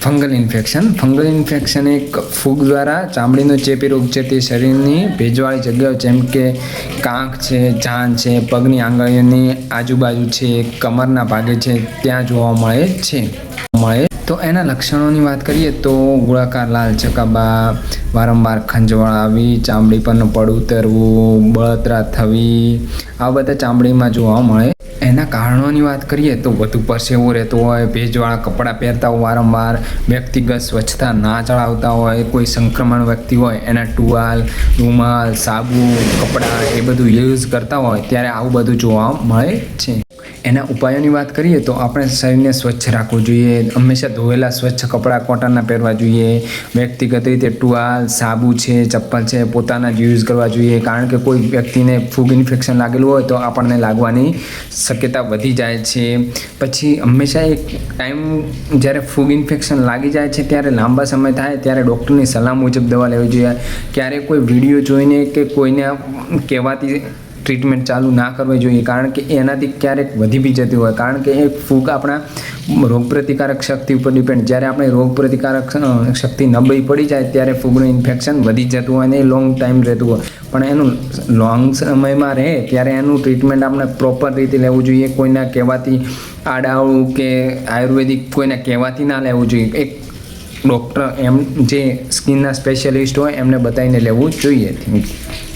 Fungal infection એક ફૂગ દ્વારા ચામડીનો ચેપી રોગ છે. તે શરીરની ભેજવાળી જગ્યાઓ જેમ કે કાંખ છે, જાન છે, પગની આંગળીઓની આજુબાજુ છે, કમરના ભાગે છે, ત્યાં જોવા મળે. તો એના લક્ષણોની વાત કરીએ તો ગોળાકાર લાલ ચકાબા, વારંવાર ખંજવાળ આવી, ચામડી પરનું પડ ઉતરવું, બળતરા થવી, આ બધા ચામડીમાં જોવા મળે. એના કારણોની વાત કરીએ તો વધુ પરસેવો રહેતો હોય, ભેજવાળા કપડાં પહેરતા હોય, વારંવાર વ્યક્તિગત સ્વચ્છતા ના ચલાવતા હોય, કોઈ સંક્રમણ વ્યક્તિ હોય એના ટુવાલ, રૂમાલ, સાબુ, કપડાં એ બધું યુઝ કરતા હોય ત્યારે આવું બધું જોવા મળે છે. એના ઉપાયોની વાત કરીએ તો આપણે શરીરને સ્વચ્છ રાખવું જોઈએ. હંમેશા ધોયેલા સ્વચ્છ કપડાં કોટનના પહેરવા જોઈએ. વ્યક્તિગત રીતે ટુવાલ, સાબુ છે, ચપ્પલ છે પોતાના જ યુઝ કરવા જોઈએ. કારણ કે કોઈ વ્યક્તિને ફૂગ ઇન્ફેક્શન લાગેલું હોય તો આપણને લાગવાની શક્યતા વધી જાય છે. પછી હંમેશા એક ટાઈમ જ્યારે ફૂગ ઇન્ફેક્શન લાગી જાય છે ત્યારે લાંબા સમય થાય ત્યારે ડૉક્ટરની સલાહ મુજબ દવા લેવી જોઈએ. ક્યારેક કોઈ વિડીયો જોઈને કે કોઈને કહેવાથી ટ્રીટમેન્ટ ચાલુ ના કરવી જોઈએ, કારણ કે એનાથી ક્યારેક વધી બી જતી હોય. કારણ કે એ ફૂગ આપણા રોગપ્રતિકારક શક્તિ ઉપર ડિપેન્ડ. જ્યારે આપણે રોગપ્રતિકારક શક્તિ નબળી પડી જાય ત્યારે ફૂગનું ઇન્ફેક્શન વધી જતું હોય અને એ લોંગ ટાઈમ રહેતું હોય. પણ એનું લોંગ સમયમાં રહે ત્યારે એનું ટ્રીટમેન્ટ આપણે પ્રોપર રીતે લેવું જોઈએ. કોઈના કહેવાથી આડાવડું કે આયુર્વેદિક કોઈના કહેવાથી ના લેવું જોઈએ. એક ડૉક્ટર જે સ્કિનના સ્પેશિયાલિસ્ટ હોય એમને બતાવીને લેવું જોઈએ. Thank you.